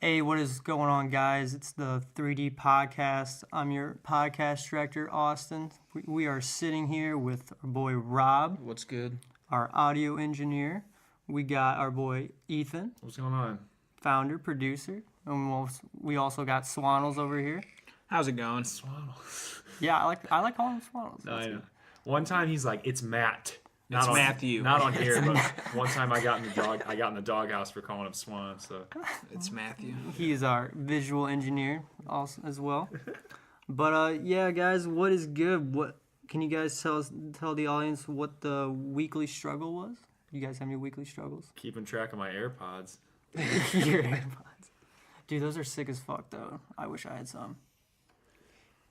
Hey, what is going on, guys? It's the 3D Podcast. I'm your podcast director, Austin. We are sitting here with our boy Rob. What's good? Our audio engineer. We got our boy Ethan. What's going on? Founder, producer. And we also got Swannels over here. How's it going? Swannels. Yeah, I like calling him Swannels. I know. One time he's like, "It's Matt." It's Matthew. Not on here, but one time I got in the doghouse for calling him Swan. So it's Matthew. He is our visual engineer also as well. But yeah, guys, what is good? What can you guys tell the audience what the weekly struggle was? You guys have any weekly struggles? keeping track of my AirPods. Your AirPods. Dude, those are sick as fuck though. I wish I had some.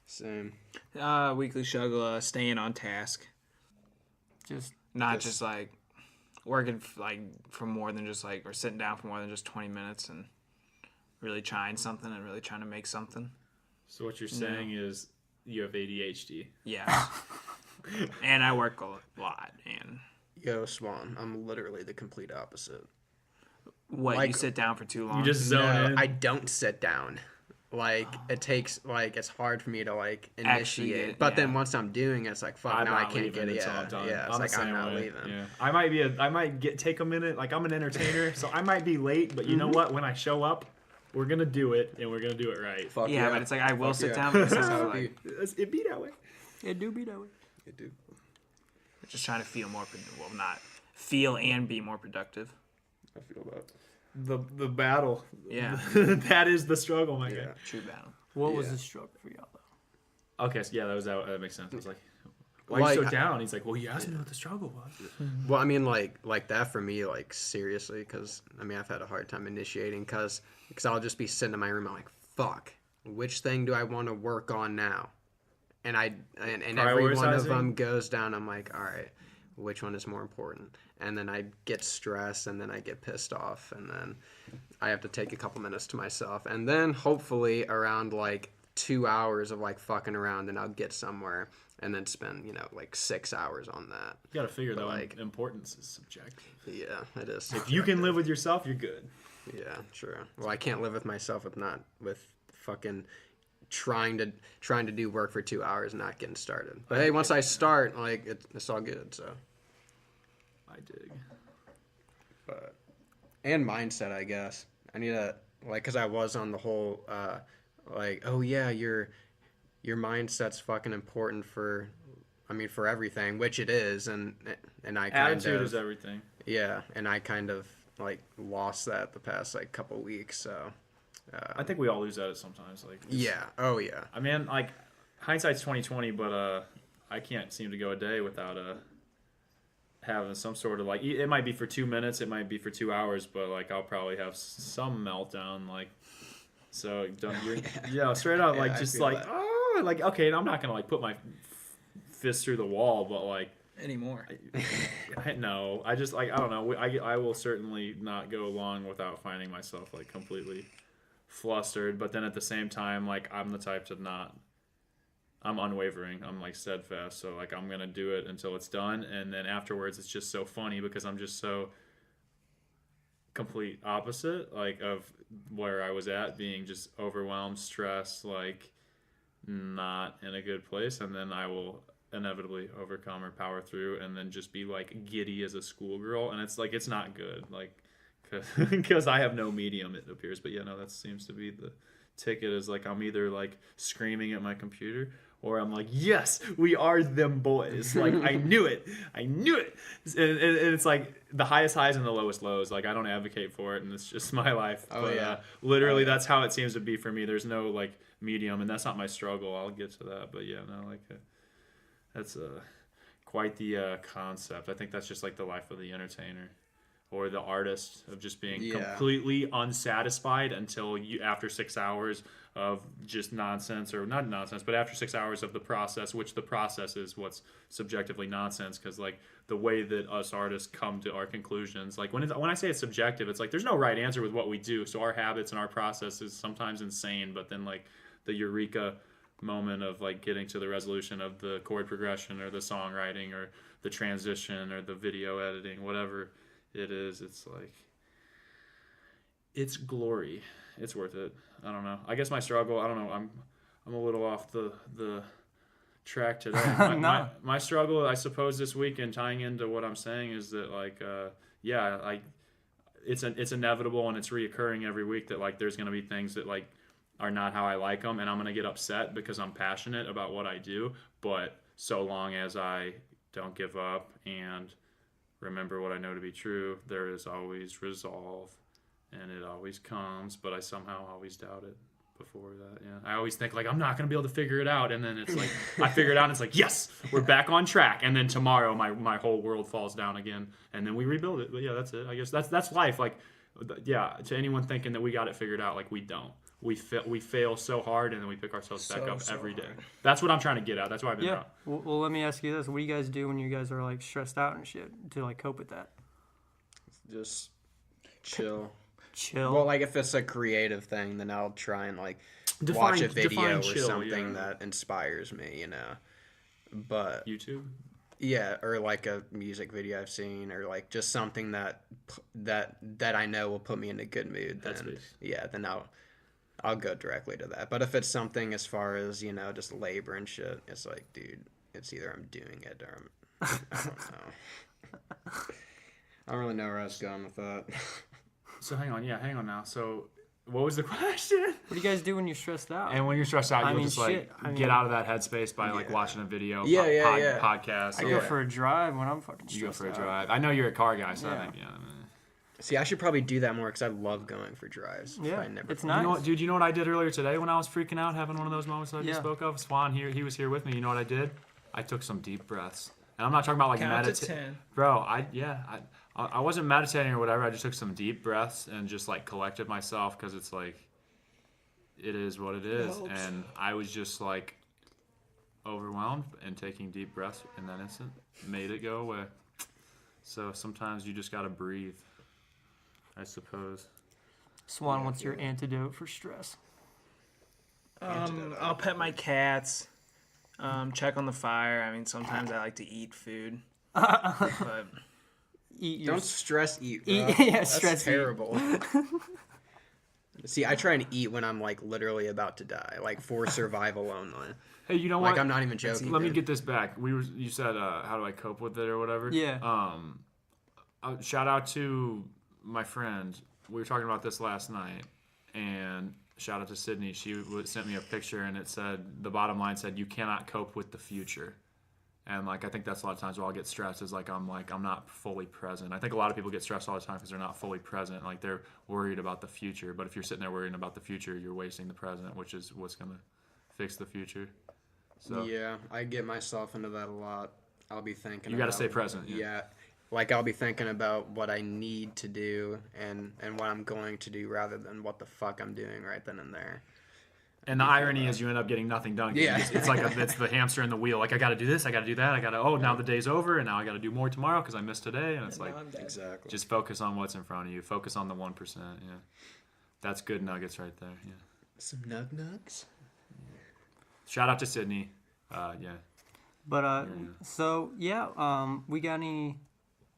Same. Weekly struggle, staying on task. Just like working for more than just or sitting down for more than just 20 minutes and really trying something and really trying to make something. So what you're saying is you have ADHD. Yeah. And I work a lot. And Yo, Swan, I'm literally the complete opposite. what, you sit down for too long? You just zone in. I don't sit down. It takes, it's hard for me to, initiate. But then once I'm doing it, it's like, fuck, now I can't get it. I'm done. Yeah, it's I'm not leaving. Yeah. I might take a minute. I'm an entertainer, so I might be late, but you know what? When I show up, we're going to do it, and we're going to do it right. Fuck yeah, but it's I will sit down for It be that way. It do be that way. It do. just trying to feel more not feel and be more productive. I feel that. The battle. Yeah. That is the struggle, my guy. True battle. What was the struggle for y'all though? Okay, so yeah, that makes sense. I was like, why are you so down? He's like, well, you asked me what the struggle was. Well, I mean, like that for me, seriously, because, I've had a hard time initiating, because I'll just be sitting in my room, I'm like, fuck, which thing do I want to work on now? And every one of them goes down, I'm like, all right, which one is more important? And then I get stressed, and then I get pissed off, and then I have to take a couple minutes to myself. And then hopefully around 2 hours of fucking around, and I'll get somewhere, and then spend 6 hours on that. You gotta figure though, importance is subjective. Yeah, it is. If you can live with yourself, you're good. Yeah, true. Well, I can't live with myself with fucking trying to do work for 2 hours and not getting started. But hey, once I start, it's all good. So I dig. But and mindset, I guess. I need to because I was on the whole oh yeah, your mindset's fucking important for everything, which it is, and I attitude is everything. Yeah, and I kind of lost that the past couple weeks. So I think we all lose that sometimes. Yeah. Oh yeah. I mean, hindsight's 20/20, but I can't seem to go a day without having some sort of it might be for 2 minutes, it might be for 2 hours, but I'll probably have some meltdown so straight up okay, I'm not gonna put my fist through the wall, but Anymore. No, I just I don't know. I will certainly not go long without finding myself completely flustered. But then at the same time, I'm the type to not. I'm unwavering. I'm steadfast. So I'm gonna do it until it's done, and then afterwards, it's just so funny because I'm just so complete opposite of where I was at, being just overwhelmed, stressed, not in a good place, and then I will inevitably overcome or power through, and then just be giddy as a schoolgirl, and it's not good, because I have no medium, it appears. But yeah, no, that seems to be the ticket, is I'm either screaming at my computer, or I'm yes, we are them boys. I knew it. And it's the highest highs and the lowest lows. I don't advocate for it, and it's just my life. Oh, but yeah. Literally, that's how it seems to be for me. There's no medium, and that's not my struggle. I'll get to that. But yeah, no, that's quite the concept. I think that's just the life of the entertainer or the artist, of just being completely unsatisfied until after 6 hours of just nonsense, or not nonsense, but after 6 hours of the process, which the process is what's subjectively nonsense, because the way that us artists come to our conclusions, when I say it's subjective, it's there's no right answer with what we do. So our habits and our process is sometimes insane, but then the eureka moment of getting to the resolution of the chord progression, or the songwriting, or the transition, or the video editing, whatever it is, it's glory. it's worth it. I don't know. I guess my struggle. I don't know. I'm a little off the track today. My struggle, I suppose, this week and tying into what I'm saying is that like it's inevitable and it's reoccurring every week that like there's gonna be things that like are not how I like them, and I'm gonna get upset because I'm passionate about what I do. But so long as I don't give up and remember what I know to be true, there is always resolve, and it always comes. But I somehow always doubt it before that. Yeah, I always think like I'm not gonna be able to figure it out, and then it's like I figure it out, and it's like yes, we're back on track. And then tomorrow, my whole world falls down again, and then we rebuild it. But yeah, that's it. I guess that's life. Like, yeah, to anyone thinking that we got it figured out, like we don't. We fail so hard, and then we pick ourselves back up every day. That's what I'm trying to get at. That's why I've been wrong. Well, let me ask you this: what do you guys do when you guys are like stressed out and shit to like cope with that? Just chill. Chill. Well, like if it's a creative thing, then I'll try and like watch a video or something that inspires me, you know. But YouTube. Yeah, or like a music video I've seen, or like just something that I know will put me in a good mood. Then then I'll go directly to that. But if it's something as far as, you know, just labor and shit, it's like, dude, it's either I'm doing it or I don't know. I don't really know where I was going with that. So hang on now. So what was the question? What do you guys do when you're stressed out? And when you're stressed out, you'll just get out of that headspace by like watching a video, podcast. I go for a drive when I'm fucking stressed out. You go for a drive. I know you're a car guy, so that maybe. See, I should probably do that more because I love going for drives. Yeah, it's nice. You know what, dude, you know what I did earlier today when I was freaking out, having one of those moments that I just spoke of? Swan, he was here with me. You know what I did? I took some deep breaths. And I'm not talking about like meditating. Bro, I wasn't meditating or whatever. I just took some deep breaths and just like collected myself because it's like, it is what it is. And I was just like overwhelmed, and taking deep breaths in that instant made it go away. So sometimes you just got to breathe, I suppose. Swan, what's your antidote for stress? I'll pet my cats. Check on the fire. I mean, sometimes I like to eat food. But don't stress eat, bro. That's stress terrible. See, I try and eat when I'm like literally about to die, like for survival only. Hey, you know what? Like I'm not even joking. Let me get this back. You said how do I cope with it or whatever? Yeah. Shout out to my friend. We were talking about this last night, and shout out to Sydney. She sent me a picture, and it said, the bottom line said, "You cannot cope with the future." And like I think that's a lot of times where I'll get stressed is like I'm not fully present. I think a lot of people get stressed all the time because they're not fully present. Like they're worried about the future. But if you're sitting there worrying about the future, you're wasting the present, which is what's gonna fix the future. So yeah, I get myself into that a lot. I'll be thinking. You got to stay present. Yeah. Like I'll be thinking about what I need to do and what I'm going to do rather than what the fuck I'm doing right then and there. And the irony is you end up getting nothing done. Yeah. It's like it's the hamster in the wheel. Like I got to do this, I got to do that, now the day's over, and now I got to do more tomorrow because I missed today. And it's like exactly. Just focus on what's in front of you. Focus on the 1%. Yeah, that's good nuggets right there. Yeah. Some nugs. Shout out to Sydney. Yeah. But so yeah, we got any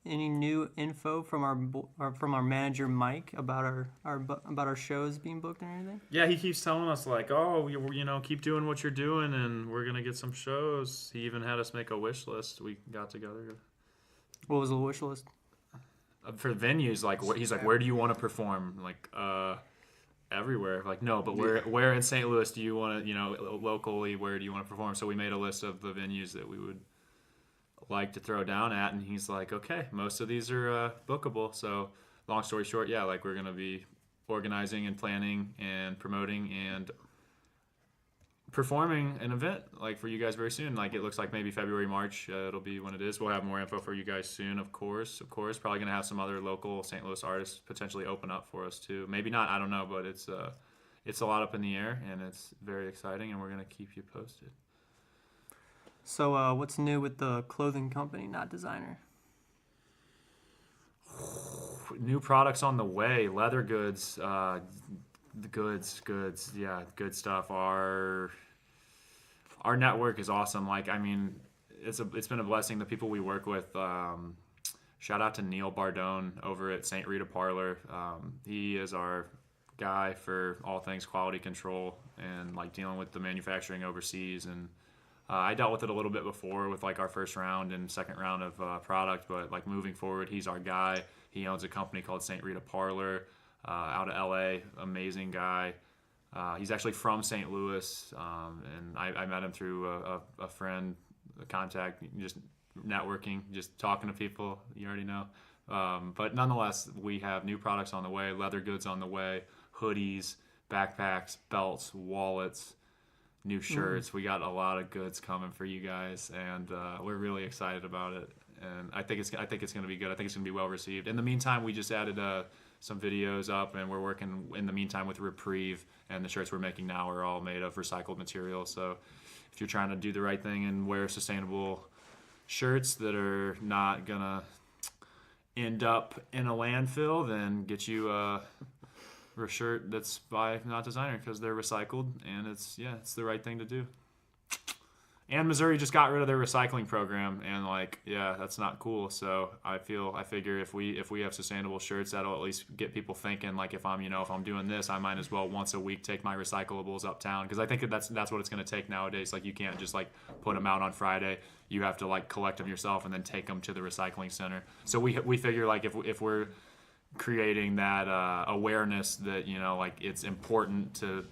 new info from our manager Mike about our shows being booked and everything? Yeah, he keeps telling us like, oh, you know, keep doing what you're doing, and we're gonna get some shows. He even had us make a wish list. We got together. What was the wish list? For venues, like he's like, where do you want to perform? Like, everywhere. Like, no, but where in St. Louis do you want to, you know, locally, where do you want to perform? So we made a list of the venues that we would like to throw down at, and he's like, okay, most of these are bookable. So long story short, yeah, like we're gonna be organizing and planning and promoting and performing an event like for you guys very soon. Like it looks like maybe February, March, it'll be when it is. We'll have more info for you guys soon, of course. Probably gonna have some other local St. Louis artists potentially open up for us too. Maybe not, I don't know, but it's a lot up in the air, and it's very exciting, and we're gonna keep you posted. So what's new with the clothing company, Not Designer? New products on the way. Leather goods, the goods. Yeah, good stuff. Our network is awesome. Like, I mean, it's been a blessing. The people we work with. Shout out to Neil Bardone over at St. Rita Parlor. He is our guy for all things quality control and like dealing with the manufacturing overseas. And I dealt with it a little bit before with like our first round and second round of product, but like moving forward, he's our guy. He owns a company called St. Rita Parlor out of LA. Amazing guy. He's actually from St. Louis, and I met him through a friend, a contact, just networking, just talking to people. You already know. But nonetheless, we have new products on the way, leather goods on the way, hoodies, backpacks, belts, wallets, new shirts. We got a lot of goods coming for you guys, and we're really excited about it. And I think it's going to be good. I think it's going to be well received. In the meantime, we just added some videos up, and we're working in the meantime with Reprieve, and the shirts we're making now are all made of recycled material. So if you're trying to do the right thing and wear sustainable shirts that are not gonna end up in a landfill, then get you a shirt that's by not designer, because they're recycled, and it's the right thing to do. And Missouri just got rid of their recycling program, and that's not cool. So I figure if we have sustainable shirts, that'll at least get people thinking. Like if I'm doing this, I might as well once a week take my recyclables uptown, because I think that's what it's going to take nowadays. Like you can't just like put them out on Friday. You have to like collect them yourself and then take them to the recycling center. So we figure like if we're creating that awareness that it's important to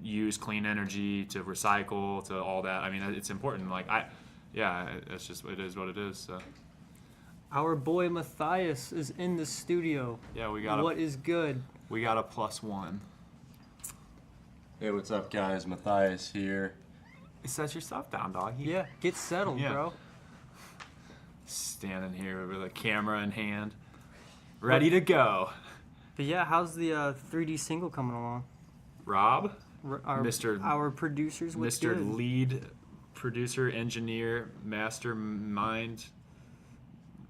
use clean energy, to recycle, to all that. I mean, it's important. It's just, it is what it is. So. Our boy Matthias is in the studio. Yeah, we got What is good? We got a +1. Hey, what's up, guys? Matthias here. Set your stuff down, dog. Yeah, get settled, bro. Standing here with a camera in hand, ready to go. But yeah, how's the 3D single coming along? Rob? Our producers with Mr. good. Lead producer, engineer, mastermind.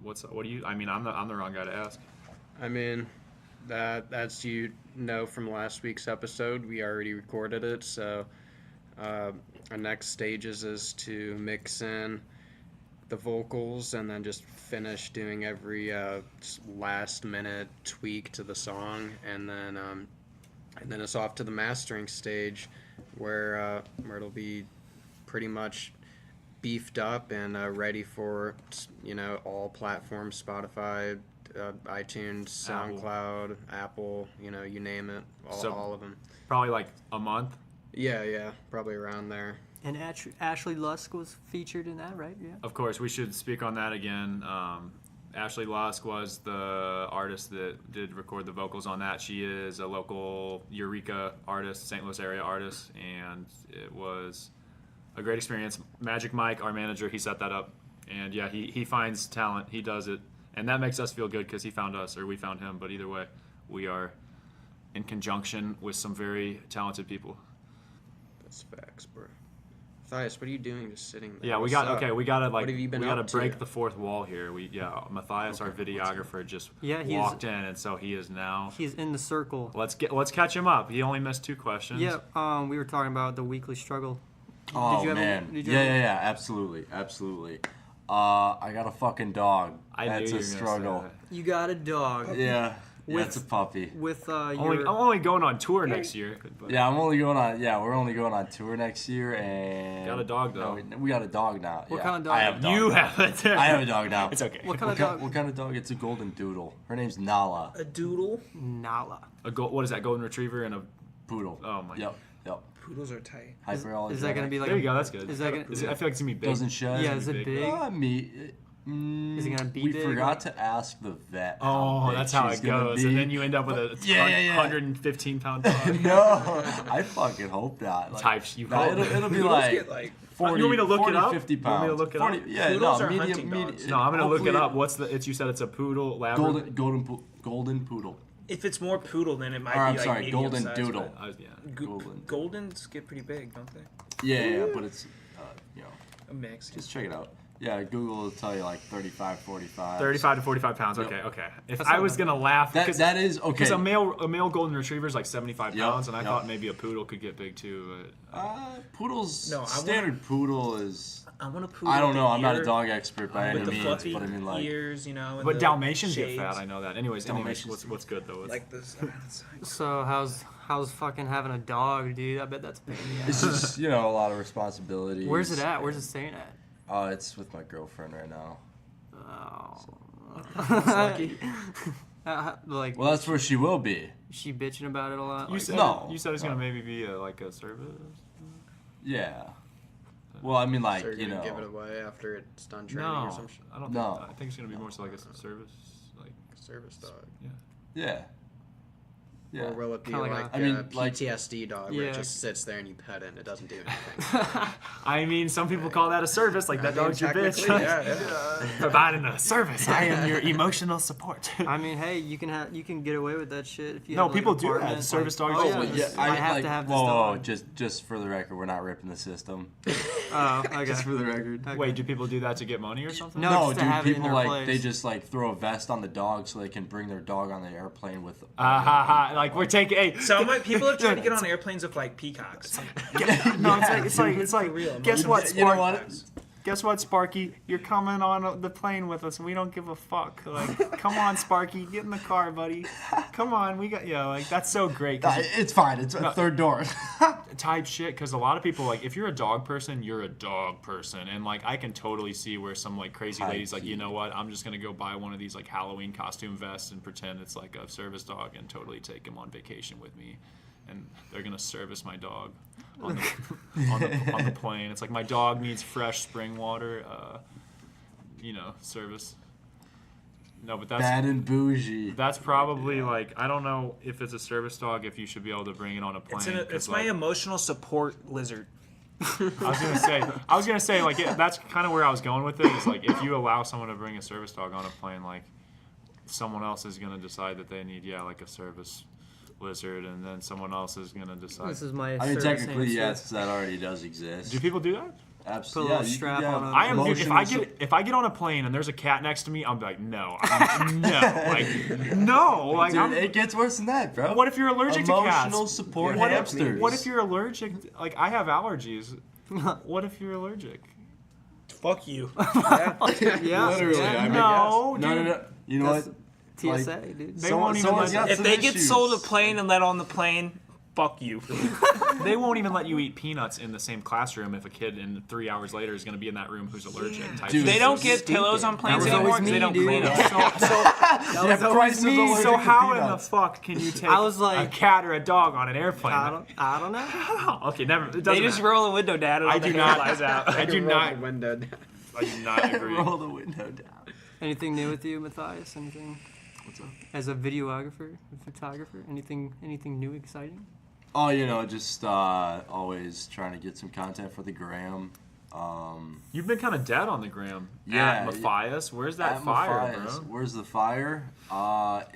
What do you? I mean, I'm the wrong guy to ask. I mean, that's from last week's episode. We already recorded it, so our next stages is to mix in the vocals and then just finish doing every last minute tweak to the song, and then it's off to the mastering stage, where it'll be pretty much beefed up and ready for all platforms: Spotify, iTunes, SoundCloud, Apple, you name it, all of them. Probably like a month. Yeah, probably around there. And Ashley Lusk was featured in that, right? Yeah. Of course, we should speak on that again. Ashley Lusk was the artist that did record the vocals on that. She is a local Eureka artist, St. Louis area artist, and it was a great experience. Magic Mike, our manager, he set that up, and yeah, he finds talent, he does it, and that makes us feel good because he found us, or we found him. But either way, we are in conjunction with some very talented people. That's facts, bro. Matthias, what are you doing just sitting there? Yeah, we gotta break the fourth wall here. Matthias, our videographer, just walked in, and so he is now. He's in the circle. Let's catch him up. He only missed 2 questions. Yeah, we were talking about the weekly struggle. Oh, man. Yeah, absolutely. I got a fucking dog. That's a struggle. You got a dog. Yeah. It's a puppy. With I'm only going on tour next year. But. Yeah, we're only going on tour next year, and got a dog though. We got a dog now. What kind of dog? I have a dog. You have a dog. I have a dog now. It's okay. What kind of dog? What kind of dog? It's a golden doodle. Her name's Nala. A doodle? Nala. What is that? Golden retriever and a poodle. Oh my. Yep. Poodles are tight. Is that gonna be like? There you go. That's good. Is that gonna? I feel like it's gonna be big. Doesn't shed. Yeah, is it big? Is it gonna be big? We forgot to ask the vet. Oh, that's how it goes, and then you end up with a 115-pound dog. No, I fucking hope not. It'll be like 40, you want me to look 40, it up? 50 You want me to pounds. look it 40, up? Yeah, Poodles no, are medium. hunting dogs. No, I'm gonna look it up. You said it's a poodle, Labrador. Golden poodle. If it's more poodle, then it might Or, be I'm sorry, medium golden size, doodle. but Goldens get pretty big, don't they? Yeah, but it's A mix. just check it out. Yeah, Google will tell you like 35, 45. 35 to 45 pounds. Yep. Okay. If I was gonna laugh, that is okay. Because a male golden retriever is like 75 pounds, and I Yep. thought maybe a poodle could get big too. Poodles. No, Standard poodle is. I want a poodle. I don't know. I'm not a ear dog expert by any with the means, fluffy but I mean, like, ears, you know. And But the Dalmatians shades. get fat. I know that. Anyways, Dalmatians what's good though? Like this. So how's fucking having a dog, dude? I bet that's a pain in the it's ass. just a lot of responsibilities. Where's it at? Where's it staying at? It's with my girlfriend right now. Like, Well, that's where she will be. she bitching about it a lot. You Like, said No. you said it's gonna maybe be like a service. Yeah. Well, I mean, like, So you're you gonna know. give it away after it's done training No, or some shit? I don't. No. Think, I think it's gonna be more so like a service, like Service dog. Yeah. Yeah. Or will it be Kinda like like a- I mean, a like- PTSD dog where Yeah. it just sits there and you pet it and it doesn't do anything? I mean, some people call that a service. Like that I mean, dog's your bitch. technically, yeah. Providing a service. I am your emotional support. I mean, hey, you can get away with that shit if you. No, have, like, people an do have apartment, service like, dogs. Oh, Oh, yeah, well, Yeah, I have like, to have this whoa, dog. just for the record, we're not ripping the system. Oh, okay. Just for the record. Okay. Wait, do people do that to get money or something? No, No, just to dude, have it in people their like place. they just like throw a vest on the dog so they can bring their dog on the airplane with. Like we're taking. Hey, People have tried to get on airplanes with like peacocks. no, it's like. real. Guess what, You know Sparky? what? Guess what, Sparky? You're coming on the plane with us, and we don't give a fuck. Like, come on, Sparky, get in the car, buddy. Come on, we got like that's so great. 'Cause It's fine. It's a third door. type shit, because a lot of people like if you're a dog person, you're a dog person, and like I can totally see where some like crazy High ladies like, key. you know what, I'm just gonna go buy one of these like Halloween costume vests and pretend it's like a service dog and totally take him on vacation with me. And they're gonna service my dog on the plane. It's like my dog needs fresh spring water, service. No, but Bad and bougie. that's probably like I don't know if it's a service dog if you should be able to bring it on a plane. It's 'cause, my like, emotional support lizard. I was gonna say like that's kind of where I was going with it. It's like if you allow someone to bring a service dog on a plane, like someone else is gonna decide that they need like a service lizard, and then someone else is gonna decide. This is my. I mean, service technically, hamster. yes, that already does exist. Do people do that? Absolutely. Put a little strap on I am. Dude, emotional if I get on a plane and there's a cat next to me, I'm like, no, no, like Dude, I'm. it gets worse than that, bro. What if you're allergic to cats? Emotional support What hamsters. What if you're allergic? Like I have allergies. What if you're allergic? Fuck you. Yeah. Literally, yeah. I mean, No, no, dude. no. You know That's what? TSA, dude. They won't even someone's let got If some they get issues. sold a plane and let on the plane, fuck you. They won't even let you eat peanuts in the same classroom if a kid in 3 hours later is going to be in that room who's allergic. Type Dude, shit. They don't so get pillows on planes was anymore always because they me, don't dude. clean them. That was always me. So how in the fuck can you take I was like- a cat or a dog on an airplane? I don't know. Okay, never. It They doesn't just matter. roll the window down and I all the do hair not. flies out. I do Roll not. the window down. I do not agree. Roll the window down. Anything new with you, Matthias? Anything? What's up? As a videographer, a photographer, anything new, exciting? Oh, just always trying to get some content for the gram. You've been kind of dead on the gram. Yeah, At Matthias, where's that At fire, Matthias. bro? Where's the fire?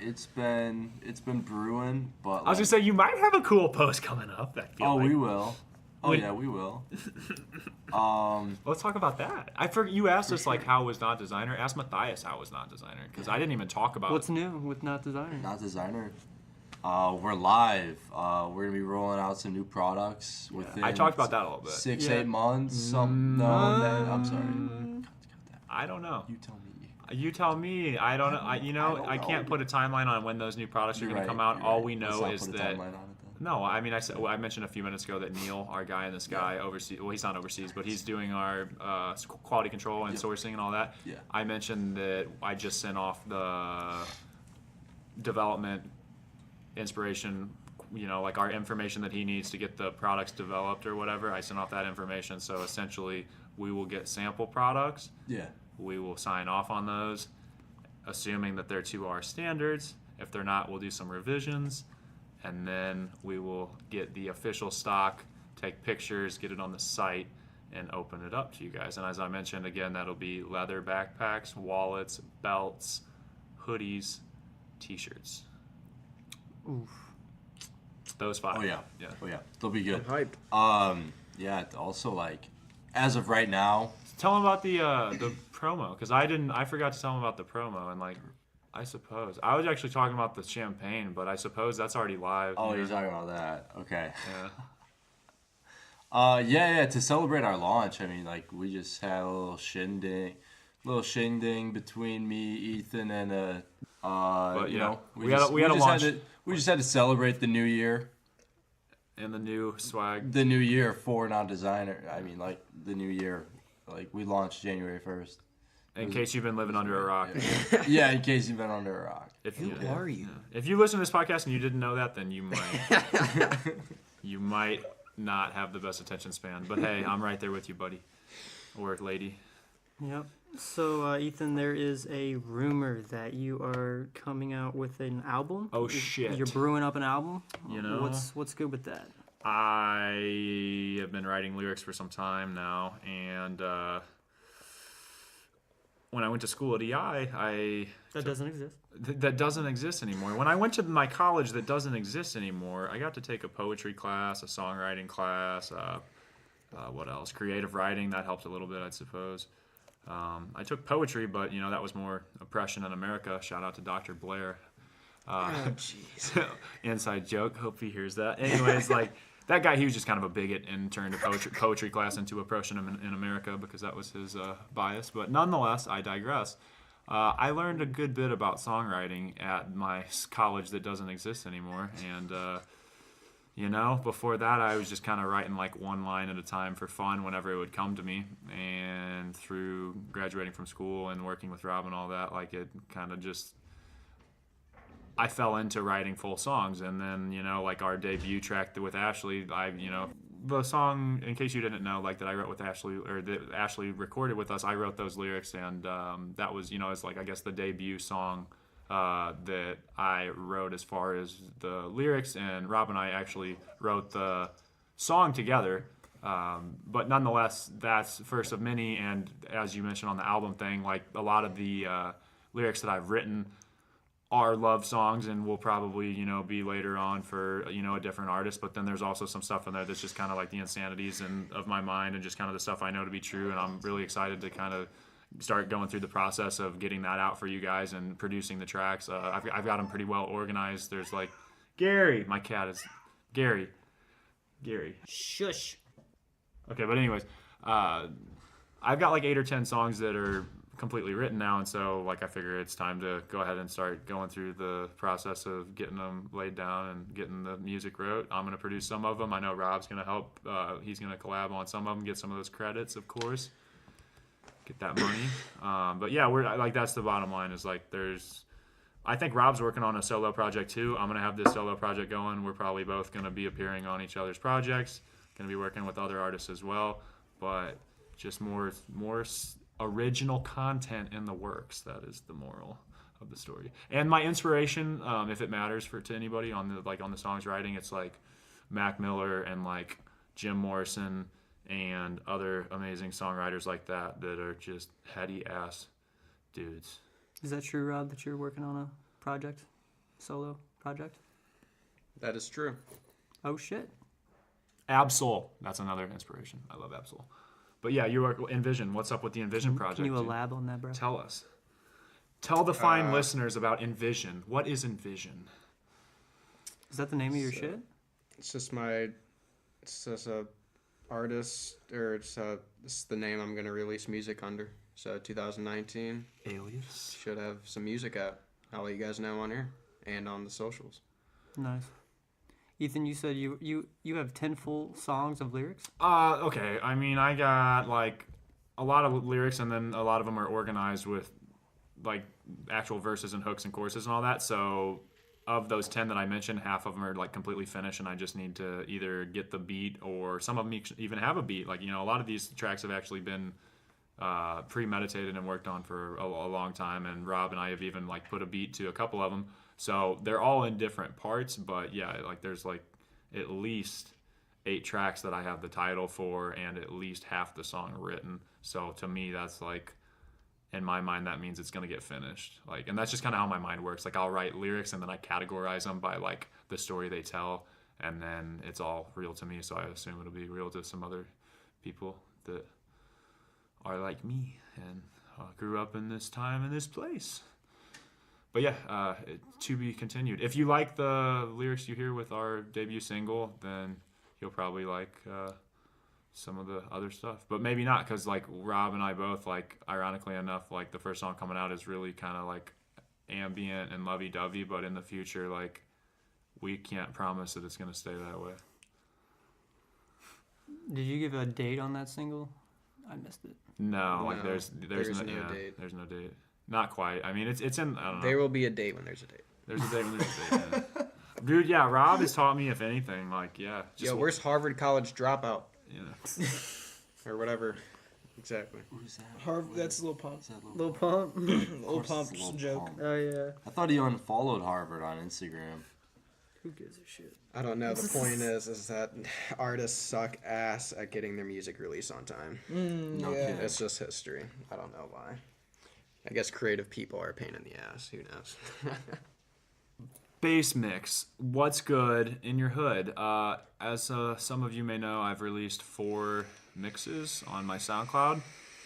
It's been brewing, but I was gonna say you might have a cool post coming up. I feel like. we will. Oh Wait. yeah, we will. Let's talk about that. I forgot you asked us like how was not designer. Ask Matthias how was not designer because I didn't even talk about. What's new with Not Designer? Not designer. We're live. We're gonna be rolling out some new products within. I talked about that a little bit. 6-8 months. No, I'm sorry. I don't know. You tell me. You tell me. I don't know. I don't can't know. put a timeline on when those new products are You're going to right, come out. you're All right. we Let's know not is put a that. timeline on it then. No, I mean I mentioned a few minutes ago that Neil, our guy in the sky, overseas. Well, he's not overseas, but he's doing our quality control and sourcing and all that. Yeah. I mentioned that I just sent off the development inspiration. Like our information that he needs to get the products developed or whatever. I sent off that information. So essentially, we will get sample products. Yeah. We will sign off on those, assuming that they're to our standards. If they're not, we'll do some revisions, and then we will get the official stock, take pictures, get it on the site, and open it up to you guys. And as I mentioned, again, that'll be leather backpacks, wallets, belts, hoodies, t-shirts. Oof. Those 5. Oh yeah. Yeah. Oh yeah. They'll be good. I'm hyped. Yeah. Also, like, as of right now, Tell them about the promo, because I forgot to tell them about the promo, and like, I suppose I was actually talking about the champagne, but I suppose that's already live. oh, you you're know? talking about that. Okay. Yeah. Yeah. To celebrate our launch, I mean, like we just had a little shindig between me, Ethan, and But you yeah, know, we had a just launch. we just had to celebrate the new year. And the new swag. The new year for non-designer. I mean, like the new year, like we launched January 1st. In case you've been living under a rock. Yeah, in case you've been under a rock. Who are you? If you listen to this podcast and you didn't know that, then you might not have the best attention span. But hey, I'm right there with you, buddy or lady. Yep. So, Ethan, there is a rumor that you are coming out with an album. Oh, shit. You're brewing up an album. You know? What's good with that? I have been writing lyrics for some time now, and when I went to school at EI, That doesn't exist. that doesn't exist anymore. When I went to my college that doesn't exist anymore, I got to take a poetry class, a songwriting class, what else? Creative writing, that helped a little bit, I suppose. I took poetry, but, you know, that was more oppression in America. Shout out to Dr. Blair. Jeez. Inside joke. Hope he hears that. Anyways, like, that guy, he was just kind of a bigot and turned a poetry class into oppression in America because that was his bias. But nonetheless, I digress. I learned a good bit about songwriting at my college that doesn't exist anymore. And, you know, before that, I was just kind of writing like one line at a time for fun whenever it would come to me. And through graduating from school and working with Rob and all that, like it kind of just, I fell into writing full songs. And then, you know, like our debut track with Ashley, the song, in case you didn't know, like that I wrote with Ashley, or that Ashley recorded with us, I wrote those lyrics. And that was, you know, it's like, I guess the debut song that I wrote as far as the lyrics, and Rob and I actually wrote the song together. But nonetheless, that's first of many, and as you mentioned on the album thing, like a lot of the lyrics that I've written are love songs and will probably, you know, be later on for, you know, a different artist. But then there's also some stuff in there that's just kind of like the insanities of my mind and just kind of the stuff I know to be true, and I'm really excited to kind of start going through the process of getting that out for you guys and producing the tracks. I've got them pretty well organized. There's like Gary, my cat is Gary. Shush. Okay, but anyways, I've got like 8 or 10 songs that are completely written now, and so like I figure it's time to go ahead and start going through the process of getting them laid down and getting the music wrote. I'm gonna produce some of them. I know Rob's gonna help. He's gonna collab on some of them, get some of those credits, of course. Get that money. But yeah, we're like, that's the bottom line, is like I think Rob's working on a solo project too. I'm gonna have this solo project going. We're probably both gonna be appearing on each other's projects. Gonna be working with other artists as well, but just more original content in the works. That is the moral of the story. And my inspiration, if it matters to anybody on the songs writing, it's like Mac Miller and like Jim Morrison and other amazing songwriters like that are just heady ass dudes. Is that true, Rob, that you're working on a solo project? That is true. Oh, shit. Absol, that's another inspiration. I love Absol. But yeah, you work Envision. What's up with the Envision project? Can you dude? elab on that, bro? Tell us. Tell the fine listeners about Envision. What is Envision? Is that the name of your shit? It's just a artist, or it's the name I'm gonna release music under. So 2019 Alias. should have some music out. I'll let you guys know on here and on the socials. Nice. Ethan, you said you have 10 full songs of lyrics? Okay. I mean, I got like a lot of lyrics, and then a lot of them are organized with like actual verses and hooks and choruses and all that. So of those 10 that I mentioned, half of them are like completely finished, and I just need to either get the beat, or some of them even have a beat. Like, you know, a lot of these tracks have actually been premeditated and worked on for a long time, and Rob and I have even like put a beat to a couple of them. So they're all in different parts, but yeah, like there's like at least 8 tracks that I have the title for, and at least half the song written. So to me, that's like, in my mind, that means it's gonna get finished. Like, and that's just kind of how my mind works. Like, I'll write lyrics and then I categorize them by like the story they tell, and then it's all real to me. So I assume it'll be real to some other people that are like me and grew up in this time and this place. But yeah, to be continued. If you like the lyrics you hear with our debut single, then you'll probably like some of the other stuff, but maybe not, because like Rob and I both, like, ironically enough, like the first song coming out is really kind of like ambient and lovey-dovey, but in the future, like, we can't promise that it's gonna stay that way. Did you give a date on that single? I missed it. No, like No, there's there's no, no yeah, date. there's no date. Not quite. I mean, it's in, I don't know. There will be a date when there's a date. There's a date when there's a date. Yeah. Dude, yeah, Rob has taught me, if anything, like, yeah. Yo, where's Harvard College Dropout Yeah. or whatever? Exactly. Who's that? Harv, that's Lil Pump. Is that Lil Lil Pump. Lil Of course it's Pump's Lil joke. Pump. Oh yeah. I thought he unfollowed Harvard on Instagram. Who gives a shit? I don't know. The point is that artists suck ass at getting their music released on time. No yeah. kidding. It's just history. I don't know why. I guess creative people are a pain in the ass. Who knows? Bass mix. What's good in your hood? As some of you may know, I've released 4 mixes on my SoundCloud,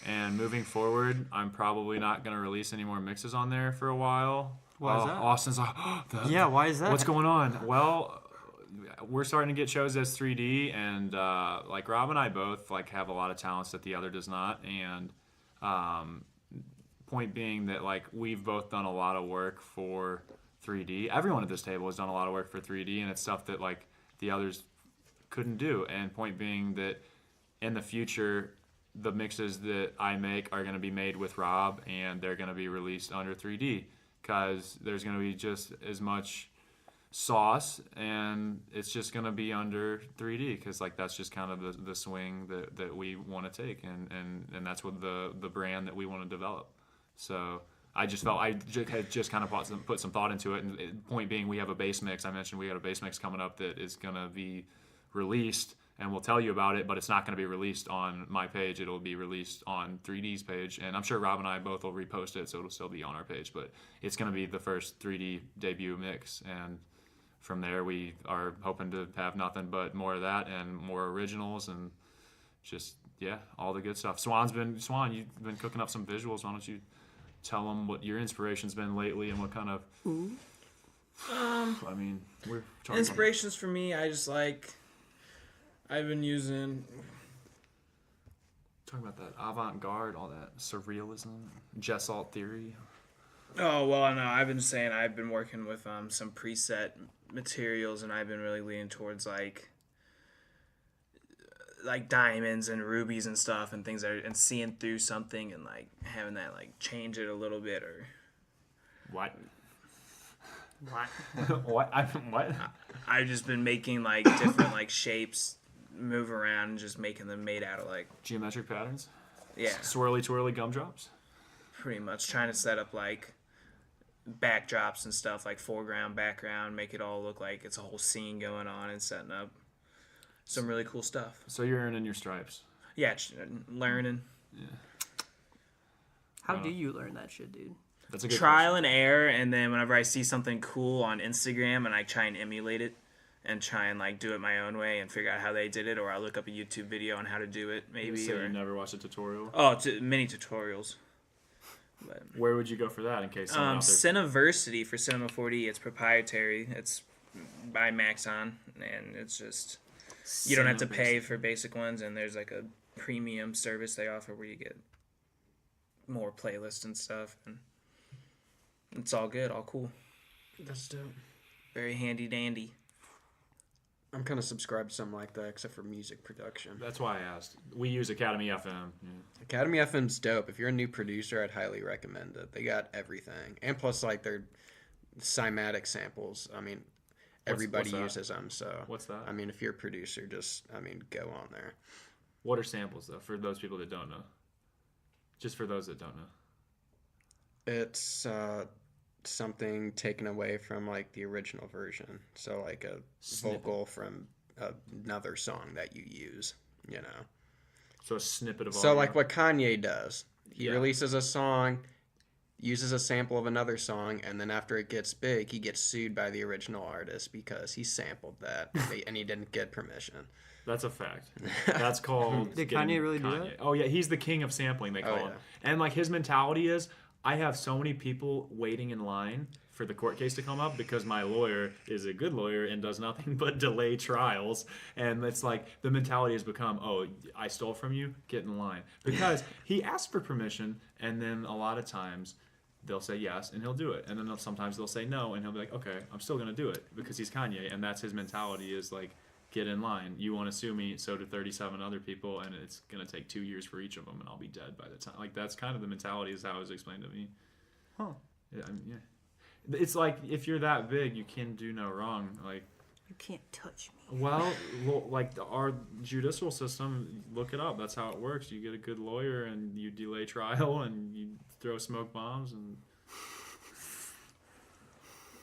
and moving forward, I'm probably not going to release any more mixes on there for a while. Why is that? Austin's like, Yeah, why is that? what's going on? Well, we're starting to get shows as 3D, and like Rob and I both like have a lot of talents that the other does not, and point being that like we've both done a lot of work for 3D. Everyone at this table has done a lot of work for 3D, and it's stuff that like the others couldn't do. And point being that in the future, the mixes that I make are going to be made with Rob, and they're going to be released under 3D, because there's going to be just as much sauce, and it's just going to be under 3D, because like that's just kind of the swing that we want to take, and that's what the brand that we want to develop. So I just felt I had just kind of put some thought into it. And point being, we have a bass mix. I mentioned we got a bass mix coming up that is going to be released, and we'll tell you about it, but it's not going to be released on my page. It'll be released on 3D's page, and I'm sure Rob and I both will repost it, so it'll still be on our page. But it's going to be the first 3D debut mix, and from there we are hoping to have nothing but more of that and more originals, and just, yeah, all the good stuff. Swan, you've been cooking up some visuals. Why don't you tell them what your inspiration's been lately and what kind of... I mean, we're talking... Inspirations for me, I've been using... Talking about that avant-garde, all that surrealism, Gestalt theory. Oh, well, no, I've been saying I've been working with some preset materials, and I've been really leaning towards like diamonds and rubies and stuff and things that are, and seeing through something and like having that like change it a little bit or What? what. What? I've just been making like different like shapes move around and just making them made out of like, Geometric patterns? yeah, Swirly twirly gumdrops? pretty much trying to set up like backdrops and stuff, like foreground, background, make it all look like it's a whole scene going on, and setting up some really cool stuff. So you're earning your stripes. Yeah, learning. How do you learn that shit, dude? That's a good Trial and error, and then whenever I see something cool on Instagram and I try and emulate it and try and like do it my own way and figure out how they did it, or I look up a YouTube video on how to do it, maybe. So Or you never watched a tutorial? mini tutorials. But, Where would you go for that in case someone out there... Cineversity for Cinema 4D. It's proprietary. It's by Maxon, and it's just you don't have to pay for basic ones, and there's like a premium service they offer where you get more playlists and stuff, and it's all good, all cool. That's dope. Very handy dandy. I'm kind of subscribed to something like that, except for music production. That's why I asked. We use Academy FM. Yeah. Academy FM's dope. If you're a new producer, I'd highly recommend it. They got everything, and plus, like their cymatic samples. I mean, everybody that? uses them. So What's that? I mean, if you're a producer, just go on there. What are samples, though, for those people that don't know? Just for those that don't know. It's something taken away from like the original version. So like a vocal from another song that you use. You know. So a snippet of So audio. like what Kanye does, he Yeah. releases a song, uses a sample of another song, and then after it gets big, he gets sued by the original artist because he sampled that and he didn't get permission. That's a fact. That's called... Did getting Kanye really do that? Oh, yeah. He's the king of sampling, they call Oh, him. And, like, his mentality is, I have so many people waiting in line for the court case to come up because my lawyer is a good lawyer and does nothing but delay trials. And it's like the mentality has become, oh, I stole from you, get in line. Because he asked for permission, and then a lot of times they'll say yes and he'll do it. And then sometimes they'll say no and he'll be like, okay, I'm still going to do it because he's Kanye. And that's his mentality, is like, get in line. You want to sue me, so do 37 other people, and it's going to take 2 years for each of them, and I'll be dead by the time. Like, that's kind of the mentality, is how it was explained to me. Huh. Yeah, I mean, yeah. It's like, if you're that big, you can do no wrong. Like, You can't touch me. well, like our judicial system, look it up. That's how it works. You get a good lawyer, and you delay trial, and you throw smoke bombs, and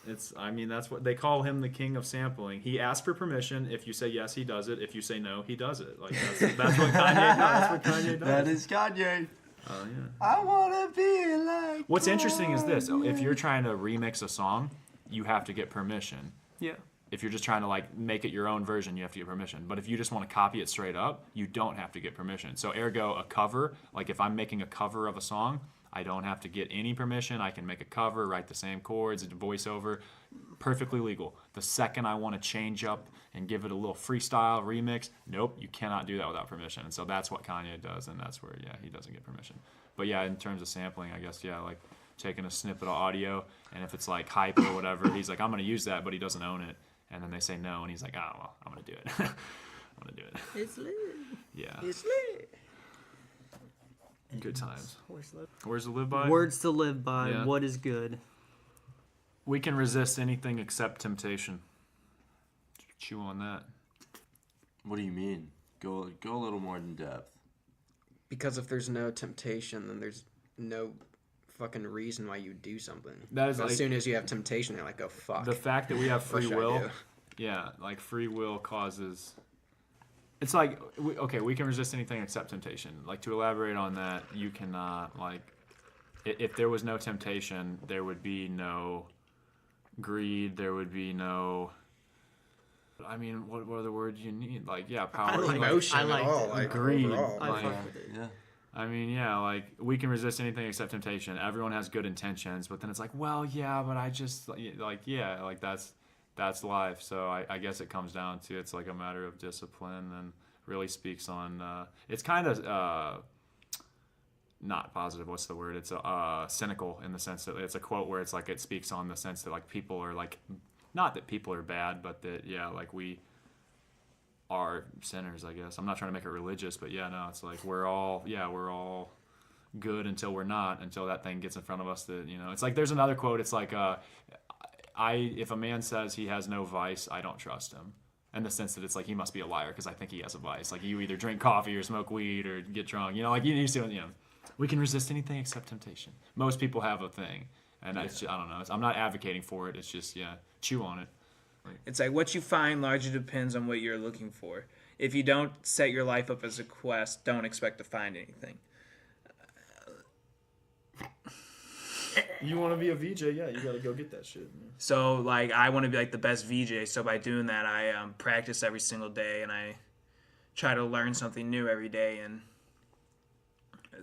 that's what they call him, the king of sampling. He asks for permission. If you say yes, he does it. If you say no, he does it. Like, that's what Kanye does. That's what Kanye does. That is Kanye. Oh, yeah. I wanna be like. What's interesting is this: if you're trying to remix a song, you have to get permission. Yeah. If you're just trying to like make it your own version, you have to get permission. But if you just want to copy it straight up, you don't have to get permission. So ergo, a cover, like if I'm making a cover of a song, I don't have to get any permission. I can make a cover, write the same chords, a voiceover, perfectly legal. The second I want to change up and give it a little freestyle remix, nope, you cannot do that without permission. And so that's what Kanye does, and that's where, yeah, he doesn't get permission. But yeah, in terms of sampling, I guess, yeah, like taking a snippet of audio, and if it's like hype or whatever, he's like, I'm going to use that, but he doesn't own it. And then they say no, and he's like, oh, well, I'm going to do it. I'm going to do it. It's lit. Yeah. It's lit. Good times. Where's live? Where's the live by? Words to live by. Yeah. What is good? We can resist anything except temptation. Chew on that. What do you mean? Go a little more in depth. Because if there's no temptation, then there's no fucking reason why you do something. That is as like, soon as you have temptation, you're like, oh fuck. the fact that we have free Wish I will. do. Yeah, like free will causes. It's like, we can resist anything except temptation. Like, to elaborate on that, you cannot, like, if there was no temptation, there would be no greed, there would be no, I mean, what are the words you need? Like, yeah, power. I like Emotion I at liked all, it. like, Greed. overall. I Like, fuck with it. Yeah. I mean, yeah, like, we can resist anything except temptation. Everyone has good intentions, but then it's like, well, yeah, but I just, like, yeah, like, that's life. So I guess it comes down to, it's like a matter of discipline, and really speaks on, it's kind of, not positive, what's the word? It's cynical, in the sense that it's a quote where it's like, it speaks on the sense that, like, people are, like, not that people are bad, but that, yeah, like, we are sinners, I guess. I'm not trying to make it religious, but yeah, no, it's like, we're all good until we're not, until that thing gets in front of us that, it's like, there's another quote, it's like, if a man says he has no vice, I don't trust him. In the sense that it's like, he must be a liar because I think he has a vice. Like, you either drink coffee or smoke weed or get drunk, like, we can resist anything except temptation. Most people have a thing, and it's just, I don't know, I'm not advocating for it, it's just, yeah, chew on it. It's like what you find largely depends on what you're looking for. If you don't set your life up as a quest, don't expect to find anything. You want to be a VJ? Yeah, you got to go get that shit. Man. So, like, I want to be, like, the best VJ. So by doing that, I practice every single day, and I try to learn something new every day. And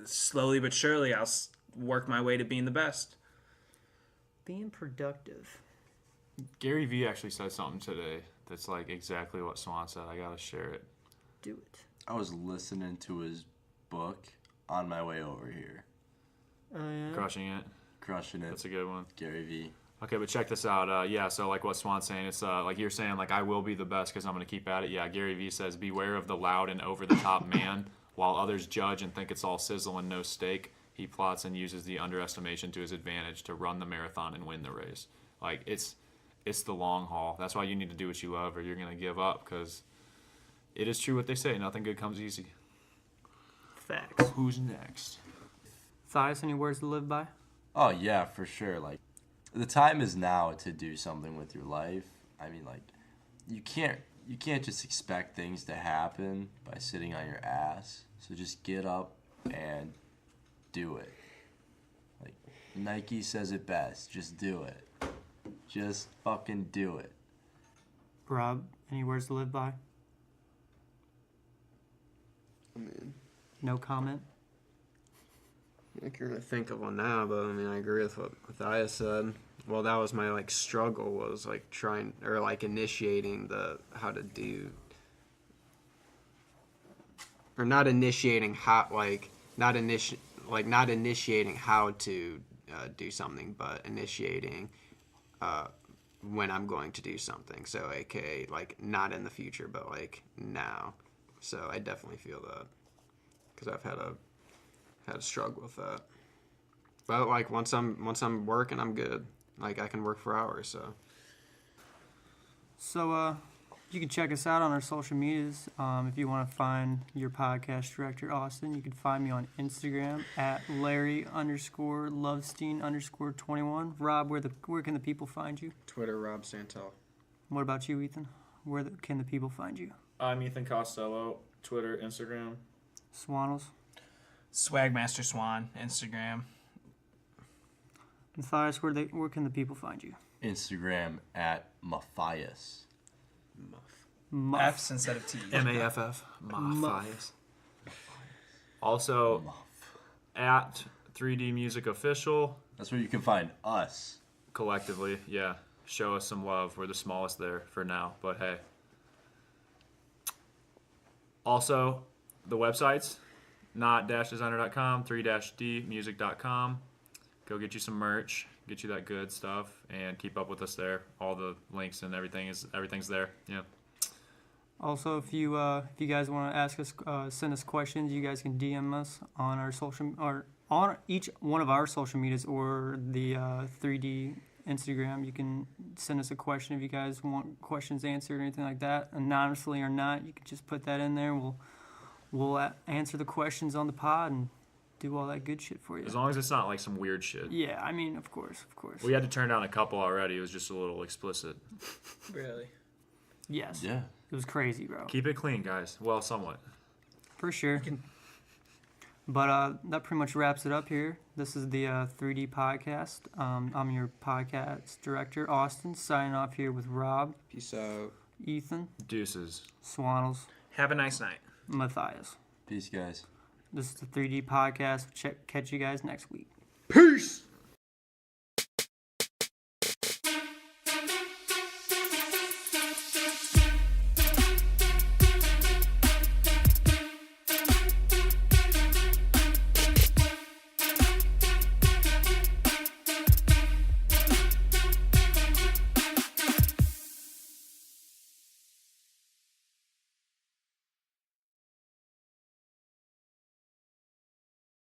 slowly but surely, I'll work my way to being the best. Being productive. Gary Vee actually said something today that's like exactly what Swan said. I got to share it. Do it. I was listening to his book on my way over here. Oh, yeah? Crushing it. Crushing it. That's a good one. Gary Vee. Okay, but check this out. Yeah, so like what Swan's saying, it's like you're saying, like, I will be the best because I'm going to keep at it. Yeah, Gary Vee says, beware of the loud and over-the-top man. While others judge and think it's all sizzle and no steak, he plots and uses the underestimation to his advantage to run the marathon and win the race. Like, it's the long haul. That's why you need to do what you love, or you're going to give up, because it is true what they say. Nothing good comes easy. Facts. Who's next? Thias, any words to live by? Oh, yeah, for sure. Like, the time is now to do something with your life. I mean, like, you can't just expect things to happen by sitting on your ass. So just get up and do it. Like, Nike says it best. Just do it. Just fucking do it. Rob, any words to live by? I mean, No comment? I can't think of one now, but I mean, I agree with what Matthias said. Well, that was my like struggle was like trying or like initiating the how to do or not initiating how like not initiating how to do something, but initiating when I'm going to do something. So, aka like not in the future, but like now. So I definitely feel that because I've had a struggle with that. But like once I'm working, I'm good. Like I can work for hours. So You can check us out on our social medias. If you want to find your podcast director, Austin, you can find me on Instagram at Larry_Lovestein_21. Rob, where can the people find you? Twitter, Rob Santel. What about you, Ethan? Can the people find you? I'm Ethan Costello. Twitter, Instagram. Swanos. Swagmaster Swan, Instagram. Matthias, where can the people find you? Instagram at Matthias. Muff. F's instead of T. MAFF. Matthias. Also, at 3D Music Official. That's where you can find us. Collectively, yeah. Show us some love. We're the smallest there for now, but hey. Also, the websites, not-designer.com, 3-dmusic.com. Go get you some merch, get you that good stuff, and keep up with us there. All the links and everything's there. Yeah. Also, if you guys want to ask us, send us questions, you guys can DM us on our on each one of our social medias or the 3D Instagram. You can send us a question if you guys want questions answered or anything like that, anonymously or not. You can just put that in there. We'll answer the questions on the pod and do all that good shit for you. As long as it's not like some weird shit. Yeah, I mean, of course. We had to turn down a couple already. It was just a little explicit. Really? Yes. Yeah. It was crazy, bro. Keep it clean, guys. Well, somewhat. For sure. But that pretty much wraps it up here. This is the 3D podcast. I'm your podcast director, Austin, signing off here with Rob, Peace out. Ethan, Deuces. Swanos, Have a nice night. Matthias. Peace, guys. This is the 3D podcast. Catch you guys next week. Peace.